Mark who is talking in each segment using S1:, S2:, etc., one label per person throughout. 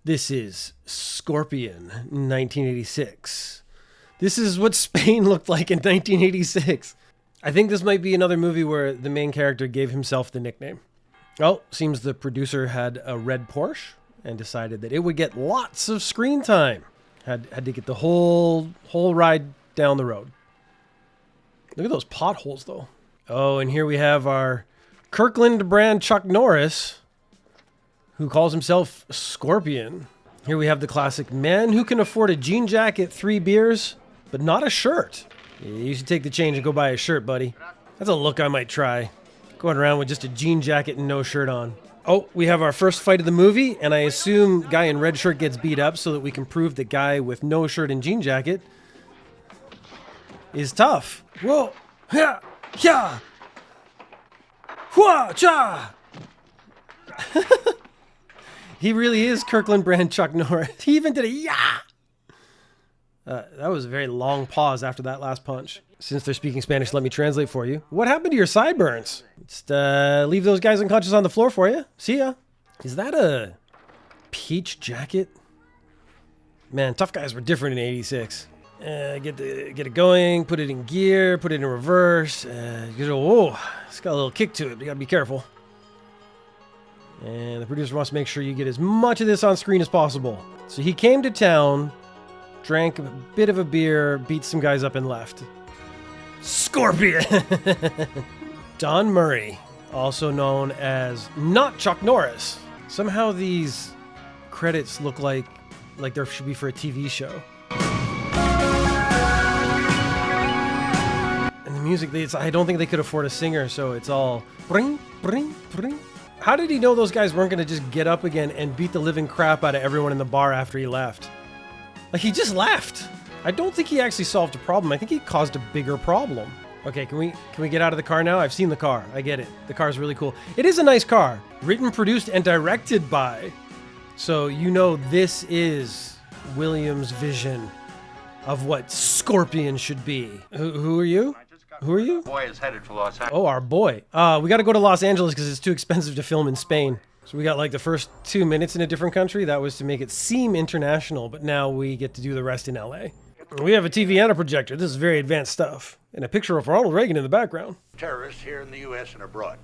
S1: This is Scorpion, 1986. This is what Spain looked like in 1986. I think this might be another movie where the main character gave himself the nickname. Oh, seems the producer had a red Porsche and decided that it would get lots of screen time. Had to get the whole ride down the road. Look at those potholes, though. Oh, and here we have our Kirkland brand Chuck Norris, who calls himself Scorpion. Here we have the classic man who can afford a jean jacket, 3 beers, but not a shirt. Yeah, you should take the change and go buy a shirt, buddy. That's a look I might try. Going around with just a jean jacket and no shirt on. Oh, we have our first fight of the movie, and I assume guy in red shirt gets beat up so that we can prove the guy with no shirt and jean jacket is tough. Whoa! Ha! Yeah! Hua! Cha! He really is Kirkland brand Chuck Norris. He even did a yeah! That was a very long pause after that last punch. Since they're speaking Spanish, let me translate for you. What happened to your sideburns? Just leave those guys unconscious on the floor for you. See ya. Is that a peach jacket? Man, tough guys were different in '86. Get it going, put it in gear, put it in reverse. Whoa, it's got a little kick to it. You gotta be careful. And the producer wants to make sure you get as much of this on screen as possible. So he came to town, drank a bit of a beer, beat some guys up and left. Scorpion! Don Murray, also known as not Chuck Norris. Somehow these credits look like there should be for a TV show. And the music, I don't think they could afford a singer, so it's all bring, bring, bring. How did he know those guys weren't going to just get up again and beat the living crap out of everyone in the bar after he left? Like, he just left. I don't think he actually solved a problem. I think he caused a bigger problem. Okay, can we get out of the car now? I've seen the car. I get it. The car's really cool. It is a nice car. Written, produced, and directed by. So you know this is Williams' vision of what Scorpion should be. Who are you? Who are you?
S2: Boy is headed for Los Angeles.
S1: Oh, our boy. We got to go to Los Angeles because it's too expensive to film in Spain. So we got like the first 2 minutes in a different country. That was to make it seem international, but now we get to do the rest in LA. We have a TV and a projector. This is very advanced stuff. And a picture of Ronald Reagan in the background.
S2: Terrorists here in the U.S. and abroad.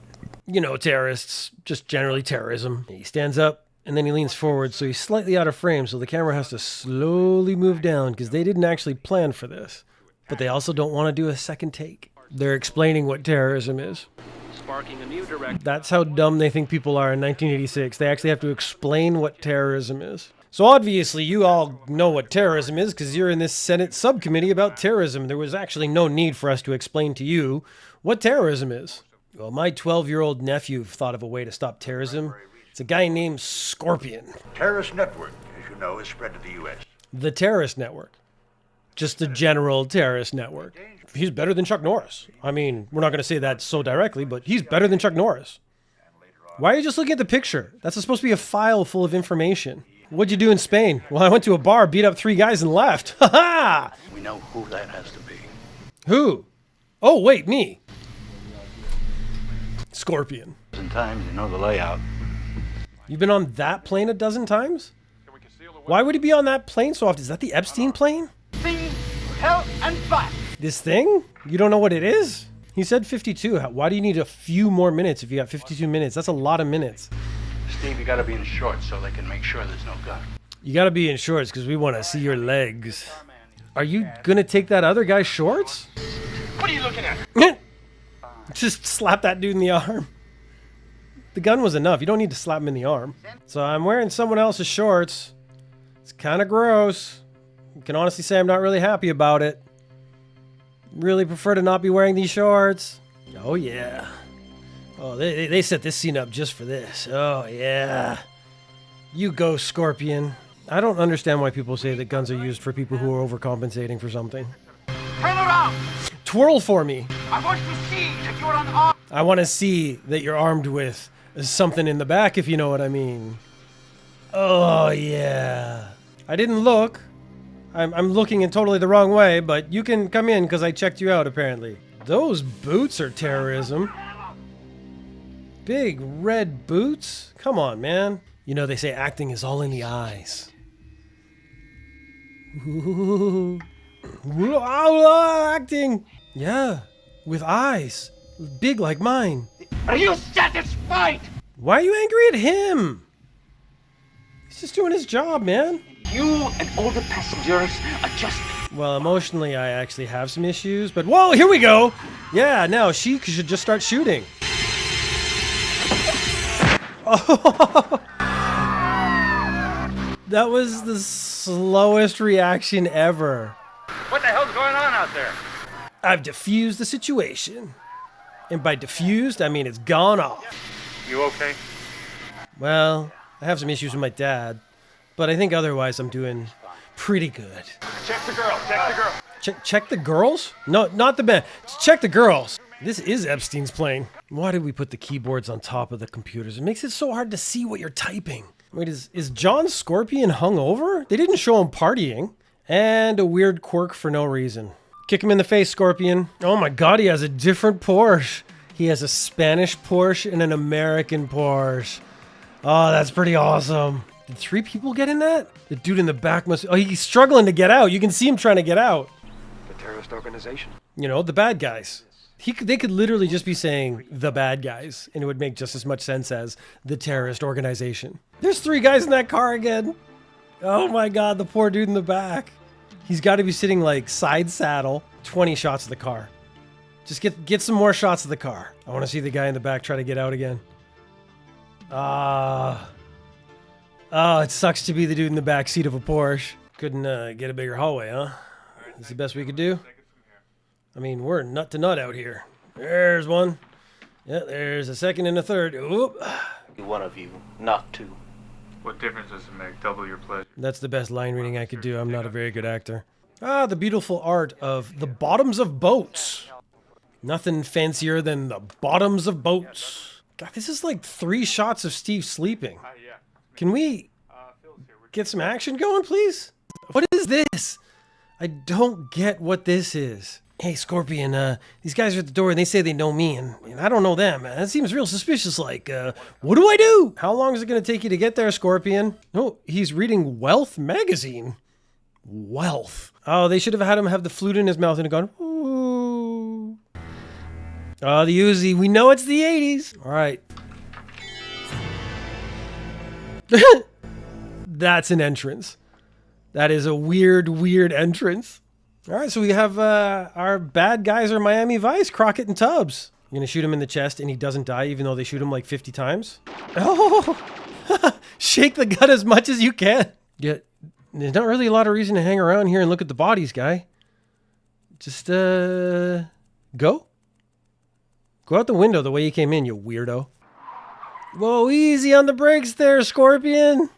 S1: You know, terrorists. Just generally terrorism. He stands up and then he leans forward, so he's slightly out of frame, so the camera has to slowly move down because they didn't actually plan for this. But they also don't want to do a second take. They're explaining what terrorism is.
S3: Sparking a new direct.
S1: That's how dumb they think people are in 1986. They actually have to explain what terrorism is. So obviously you all know what terrorism is because you're in this Senate subcommittee about terrorism. There was actually no need for us to explain to you what terrorism is. Well, my 12-year-old nephew thought of a way to stop terrorism. It's a guy named Scorpion.
S2: Terrorist network, as you know, is spread to the U.S.
S1: The terrorist network. Just the general terrorist network. He's better than Chuck Norris. I mean, we're not going to say that so directly, but he's better than Chuck Norris. Why are you just looking at the picture? That's supposed to be a file full of information. What'd you do in Spain? Well, I went to a bar, beat up 3 guys, and left. Ha ha!
S2: We know who that has to be.
S1: Who? Oh, wait, me. Scorpion.
S2: Times you know the layout.
S1: You've been on that plane a dozen times? Why would he be on that plane so often? Is that the Epstein plane?
S2: Thing, hell, and back.
S1: This thing? You don't know what it is? He said 52. Why do you need a few more minutes if you got 52 minutes? That's a lot of minutes.
S2: Steve, you gotta be in shorts so they can make sure there's no gun.
S1: You gotta be in shorts because we want to see your legs. Are you gonna take that other guy's shorts?
S2: What are you looking at?
S1: Just slap that dude in the arm. The gun was enough. You don't need to slap him in the arm. So I'm wearing someone else's shorts. It's kind of gross. I can honestly say I'm not really happy about it. Really prefer to not be wearing these shorts. Oh yeah. Oh, they set this scene up just for this. Oh yeah. You go, Scorpion. I don't understand why people say that guns are used for people who are overcompensating for something.
S2: Turn around!
S1: Twirl for me.
S2: I want to see that you're unarmed.
S1: I want to see that you're armed with something in the back, if you know what I mean. Oh yeah. I didn't look. I'm looking in totally the wrong way, but you can come in because I checked you out, apparently. Those boots are terrorism. Big red boots? Come on, man. You know, they say acting is all in the eyes. Ooh. Acting. Yeah, with eyes. Big like mine.
S2: Are you satisfied?
S1: Why are you angry at him? He's just doing his job, man.
S2: You and all the passengers are just...
S1: Well, emotionally, I actually have some issues, but whoa, here we go. Yeah, now she should just start shooting. Oh. That was the slowest reaction ever.
S3: What the hell's going on out there?
S1: I've diffused the situation. And by diffused, I mean it's gone off.
S3: You okay?
S1: Well, I have some issues with my dad, but I think otherwise I'm doing pretty good.
S3: Check the girl. Check the girl.
S1: Check the girls? No, not the band. Check the girls. This is Epstein's plane. Why did we put the keyboards on top of the computers? It makes it so hard to see what you're typing. Wait, is John Scorpion hungover? They didn't show him partying. And a weird quirk for no reason. Kick him in the face, Scorpion. Oh my god, he has a different Porsche. He has a Spanish Porsche and an American Porsche. Oh, that's pretty awesome. Did 3 people get in that? The dude in the back must... Oh, he's struggling to get out. You can see him trying to get out.
S4: The terrorist organization.
S1: You know, the bad guys. They could literally just be saying the bad guys, and it would make just as much sense as the terrorist organization. There's 3 guys in that car again. Oh my god, the poor dude in the back. He's got to be sitting like side saddle. 20 shots of the car. Just get some more shots of the car. I want to see the guy in the back try to get out again. Oh, it sucks to be the dude in the back seat of a Porsche. Couldn't get a bigger hallway, huh? That's the best we could do. I mean, we're nut to nut out here. There's one. Yeah, there's a second and a third. Oop.
S5: One of you, not 2.
S6: What difference does it make? Double your pleasure.
S1: That's the best line reading I could do. I'm not a very good actor. Ah, the beautiful art of the bottoms of boats. Nothing fancier than the bottoms of boats. God, this is like 3 shots of Steve sleeping. Can we get some action going, please? What is this? I don't get what this is. Hey, Scorpion, these guys are at the door and they say they know me and I don't know them. That seems real suspicious. Like, what do I do? How long is it going to take you to get there, Scorpion? Oh, he's reading Wealth magazine. Wealth. Oh, they should have had him have the flute in his mouth and gone, ooh. Oh, the Uzi. We know it's the 80s. All right. That's an entrance. That is a weird, weird entrance. All right, so we have our bad guys are Miami Vice, Crockett and Tubbs. You're going to shoot him in the chest and he doesn't die even though they shoot him like 50 times? Oh, shake the gun as much as you can. Yeah, there's not really a lot of reason to hang around here and look at the bodies, guy. Just, go. Go out the window the way you came in, you weirdo. Whoa, easy on the brakes there, Scorpion.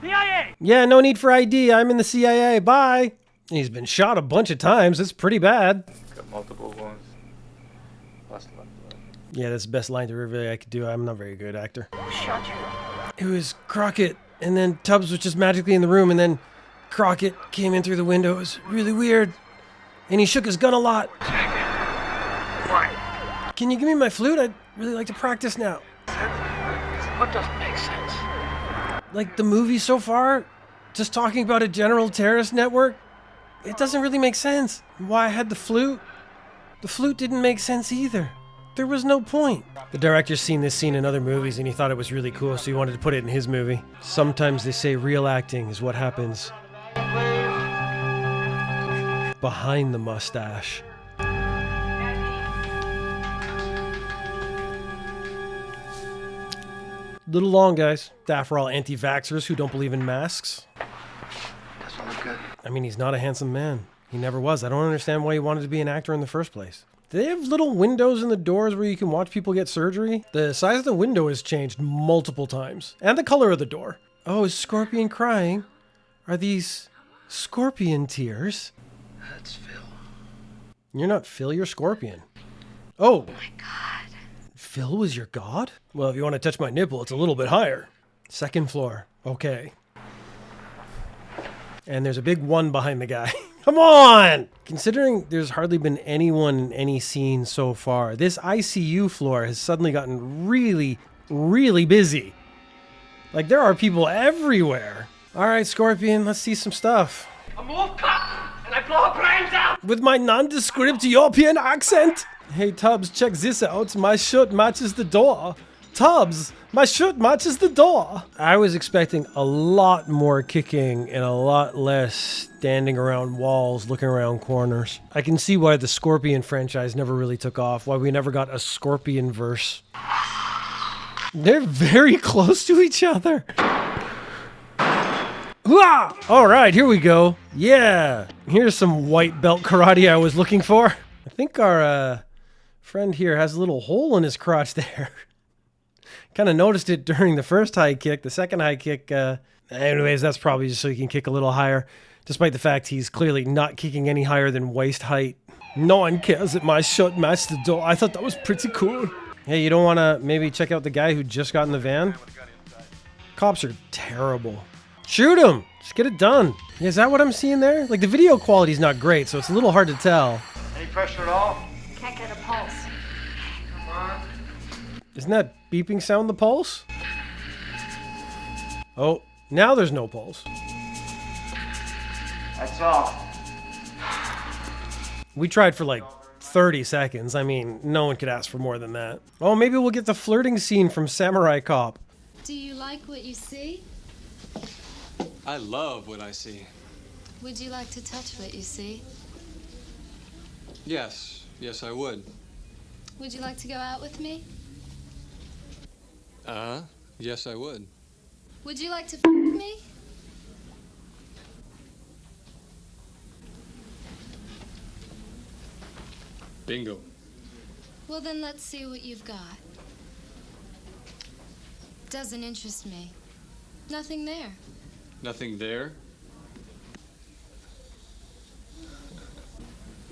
S3: CIA!
S1: Yeah, no need for ID. I'm in the CIA. Bye. He's been shot a bunch of times. It's pretty bad.
S6: Got multiple wounds. Lost a lot of blood.
S1: Yeah, that's the best line to really I could do. I'm not a very good actor.
S5: Who shot you?
S1: It was Crockett, and then Tubbs was just magically in the room, and then Crockett came in through the window. It was really weird. And he shook his gun a lot. Can you give me my flute? I'd really like to practice now.
S5: What doesn't make sense?
S1: Like the movie so far, just talking about a general terrorist network, it doesn't really make sense. Why I had the flute didn't make sense either. There was no point. The director's seen this scene in other movies and he thought it was really cool, so he wanted to put it in his movie. Sometimes they say real acting is what happens behind the mustache. Little long, guys. That for all anti-vaxxers who don't believe in masks.
S5: Doesn't look good.
S1: I mean, he's not a handsome man. He never was. I don't understand why he wanted to be an actor in the first place. Do they have little windows in the doors where you can watch people get surgery? The size of the window has changed multiple times. And the color of the door. Oh, is Scorpion crying? Are these Scorpion tears?
S5: That's Phil.
S1: You're not Phil, you're Scorpion. Oh.
S7: Oh my god.
S1: Phil was your god? Well, if you want to touch my nipple, it's a little bit higher. 2nd floor. Okay. And there's a big 1 behind the guy. Come on! Considering there's hardly been anyone in any scene so far, this ICU floor has suddenly gotten really, really busy. Like, there are people everywhere. All right, Scorpion, let's see some stuff.
S5: I move cut, and I blow her brains out.
S1: With my nondescript European accent. Hey, Tubbs, check this out. My shirt matches the door. Tubbs, my shirt matches the door. I was expecting a lot more kicking and a lot less standing around walls, looking around corners. I can see why the Scorpion franchise never really took off, why we never got a Scorpion verse. They're very close to each other. Hoo-ah! All right, here we go. Yeah, here's some white belt karate I was looking for. I think our friend here has a little hole in his crotch there. Kind of noticed it during the first high kick. The second high kick, anyways, that's probably just so he can kick a little higher, despite the fact he's clearly not kicking any higher than waist height. No one cares that my shirt matched the door. I thought that was pretty cool. Hey, you don't want to maybe check out the guy who just got in the van? Cops are terrible. Shoot him! Just get it done. Yeah, is that what I'm seeing there? Like, the video quality's not great, so it's a little hard to tell.
S3: Any pressure at all?
S7: Can't get a pulse.
S1: Isn't that beeping sound the pulse? Oh, now there's no pulse.
S3: That's all.
S1: We tried for like 30 seconds. I mean, no one could ask for more than that. Oh, maybe we'll get the flirting scene from Samurai Cop.
S7: Do you like what you see?
S8: I love what I see.
S7: Would you like to touch what you see?
S8: Yes, yes, I would.
S7: Would you like to go out with me?
S8: Yes, I would.
S7: Would you like to f me?
S8: Bingo.
S7: Well, then let's see what you've got. Doesn't interest me. Nothing there.
S8: Nothing there?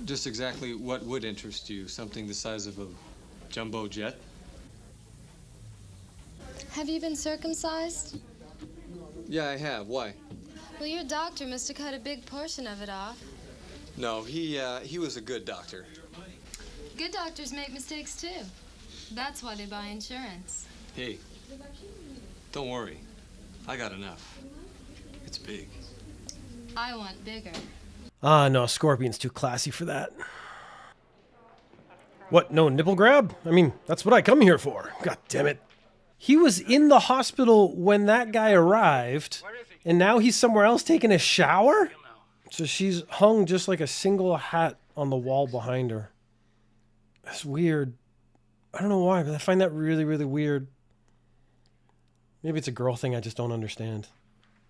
S8: Just exactly what would interest you? Something the size of a jumbo jet?
S7: Have you been circumcised?
S8: Yeah, I have. Why?
S7: Well, your doctor must have cut a big portion of it off.
S8: No, he was a good doctor.
S7: Good doctors make mistakes, too. That's why they buy insurance.
S8: Hey, don't worry. I got enough. It's big.
S7: I want bigger.
S1: Ah, no, Scorpion's too classy for that. What, no nipple grab? I mean, that's what I come here for. God damn it. He was in the hospital when that guy arrived, and now he's somewhere else taking a shower? So she's hung just like a single hat on the wall behind her. That's weird. I don't know why, but I find that really, really weird. Maybe it's a girl thing I just don't understand.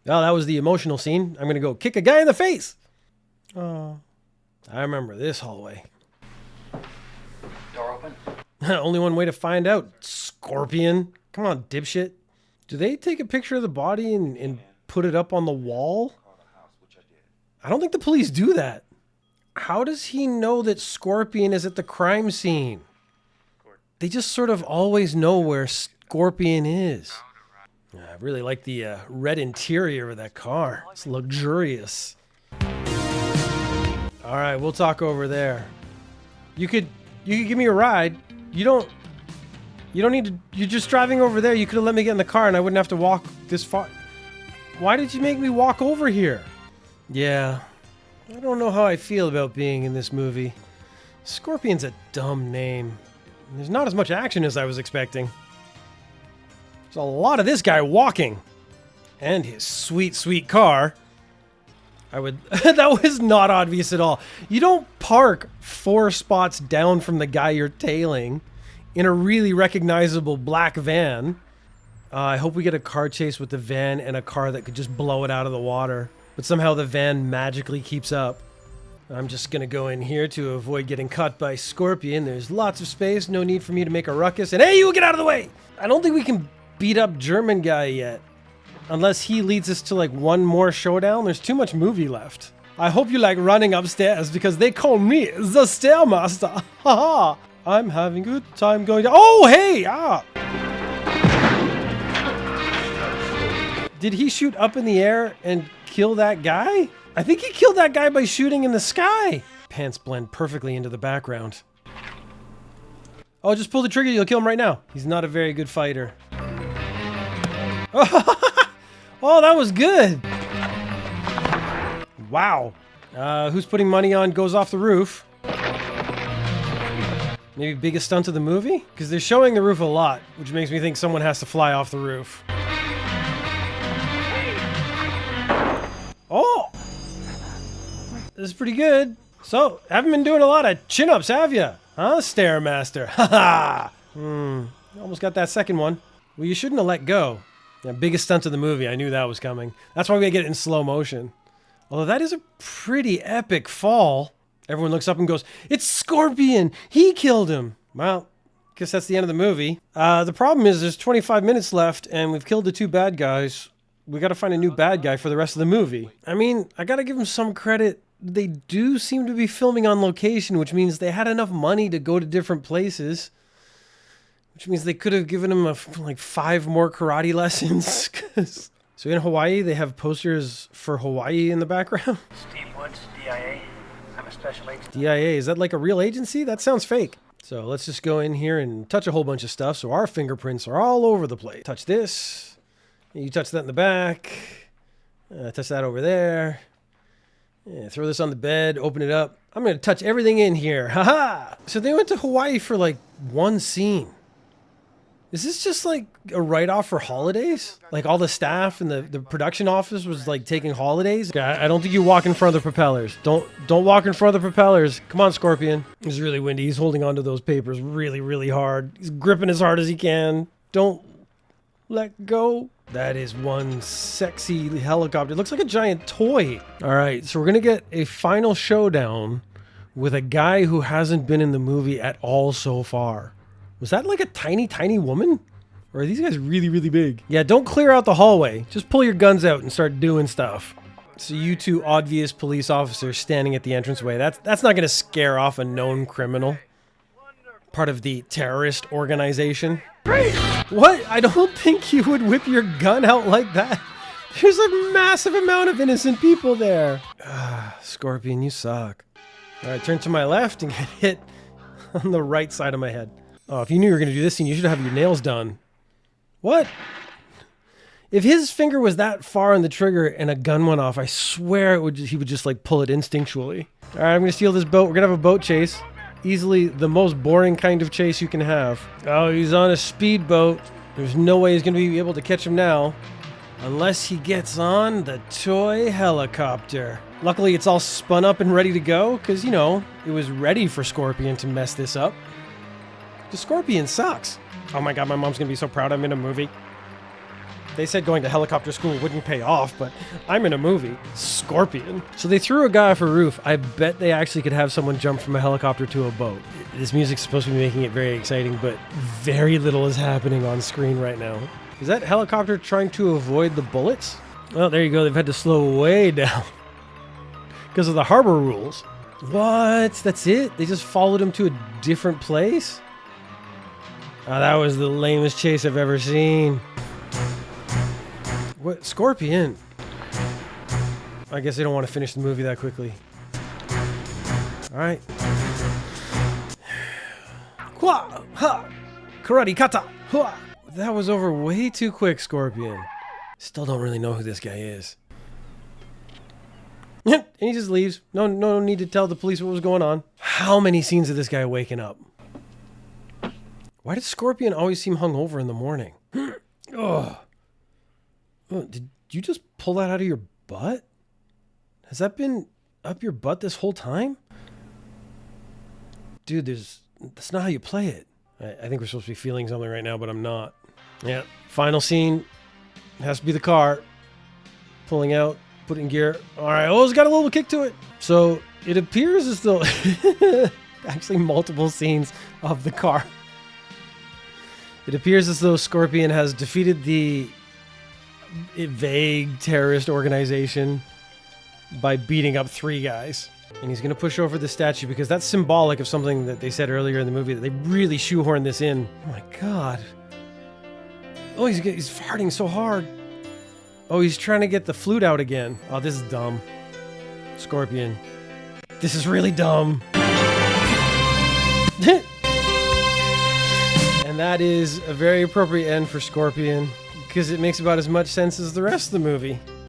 S1: Oh, that was the emotional scene. I'm going to go kick a guy in the face. Oh, I remember this hallway.
S5: Door open?
S1: Only one way to find out, Scorpion. Come on, dipshit. Do they take a picture of the body and put it up on the wall? I don't think the police do that. How does he know that Scorpion is at the crime scene? They just sort of always know where Scorpion is. I really like the red interior of that car. It's luxurious. All right, we'll talk over there. You could give me a ride. You don't need to. You're just driving over there. You could have let me get in the car and I wouldn't have to walk this far. Why did you make me walk over here? Yeah, I don't know how I feel about being in this movie. Scorpion's a dumb name. There's not as much action as I was expecting. There's a lot of this guy walking. And his sweet, sweet car. That was not obvious at all. You don't park 4 spots down from the guy you're tailing in a really recognizable black van. I hope we get a car chase with the van and a car that could just blow it out of the water. But somehow the van magically keeps up. I'm just going to go in here to avoid getting caught by Scorpion. There's lots of space, no need for me to make a ruckus. And hey, you get out of the way! I don't think we can beat up German guy yet. Unless he leads us to like one more showdown. There's too much movie left. I hope you like running upstairs because they call me the Stairmaster. Haha. I'm having a good time going down. Oh, hey! Ah! Did he shoot up in the air and kill that guy? I think he killed that guy by shooting in the sky. Pants blend perfectly into the background. Oh, just pull the trigger. You'll kill him right now. He's not a very good fighter. Oh, that was good. Wow. Who's putting money on goes off the roof? Maybe biggest stunt of the movie? Because they're showing the roof a lot, which makes me think someone has to fly off the roof. Oh! This is pretty good. So, haven't been doing a lot of chin-ups, have ya? Huh, Stairmaster? Haha! Almost got that second one. Well, you shouldn't have let go. Yeah, biggest stunt of the movie. I knew that was coming. That's why we get it in slow motion. Although that is a pretty epic fall. Everyone looks up and goes, "It's Scorpion! He killed him!" Well, guess that's the end of the movie. The problem is there's 25 minutes left and we've killed the two bad guys. We gotta find a new bad guy for the rest of the movie. I mean, I gotta give them some credit. They do seem to be filming on location, which means they had enough money to go to different places. Which means they could have given him like 5 more karate lessons. So in Hawaii, they have posters for Hawaii in the background.
S3: Steve Woods, DIA. I'm a special agent.
S1: DIA, is that like a real agency? That sounds fake. So let's just go in here and touch a whole bunch of stuff so our fingerprints are all over the place. Touch this. You touch that in the back. Touch that over there. Yeah, throw this on the bed, open it up. I'm going to touch everything in here. Haha! So they went to Hawaii for like one scene. Is this just like a write-off for holidays? Like all the staff and the production office was like taking holidays? I don't think you walk in front of the propellers. Don't walk in front of the propellers. Come on, Scorpion. It's really windy. He's holding onto those papers really, really hard. He's gripping as hard as he can. Don't let go. That is one sexy helicopter. It looks like a giant toy. All right, so we're gonna get a final showdown with a guy who hasn't been in the movie at all so far. Was that like a tiny, tiny woman? Or are these guys really, really big? Yeah, don't clear out the hallway. Just pull your guns out and start doing stuff. So you two obvious police officers standing at the entranceway. That's not going to scare off a known criminal. Part of the terrorist organization. What? I don't think you would whip your gun out like that. There's a massive amount of innocent people there. Scorpion, you suck. All right, turn to my left and get hit on the right side of my head. Oh, if you knew you were going to do this scene, you should have your nails done. What? If his finger was that far on the trigger and a gun went off, I swear he would just like pull it instinctually. All right, I'm going to steal this boat. We're going to have a boat chase. Easily the most boring kind of chase you can have. Oh, he's on a speedboat. There's no way he's going to be able to catch him now. Unless he gets on the toy helicopter. Luckily, it's all spun up and ready to go because, you know, it was ready for Scorpion to mess this up. The Scorpion sucks. Oh my god, my mom's gonna be so proud I'm in a movie. They said going to helicopter school wouldn't pay off, but I'm in a movie. Scorpion. So they threw a guy off a roof. I bet they actually could have someone jump from a helicopter to a boat. This music's supposed to be making it very exciting, but very little is happening on screen right now. Is that helicopter trying to avoid the bullets? Oh, there you go. They've had to slow way down because of the harbor rules. What? That's it? They just followed him to a different place? Oh, that was the lamest chase I've ever seen. What? Scorpion? I guess they don't want to finish the movie that quickly. Alright. Hua! Ha! Karate kata! Hua! That was over way too quick, Scorpion. Still don't really know who this guy is. And he just leaves. No need to tell the police what was going on. How many scenes of this guy waking up? Why does Scorpion always seem hungover in the morning? Oh, did you just pull that out of your butt? Has that been up your butt this whole time? Dude, that's not how you play it. I think we're supposed to be feeling something right now, but I'm not. Yeah, final scene. It has to be the car. Pulling out, putting gear. All right, oh, it's got a little kick to it. So it appears as though... actually multiple scenes of the car. It appears as though Scorpion has defeated the vague terrorist organization by beating up 3 guys. And he's going to push over the statue because that's symbolic of something that they said earlier in the movie, that they really shoehorned this in. Oh my god. Oh, he's farting so hard. Oh, he's trying to get the flute out again. Oh, this is dumb. Scorpion. This is really dumb. And that is a very appropriate end for Scorpion. because it makes about as much sense as the rest of the movie.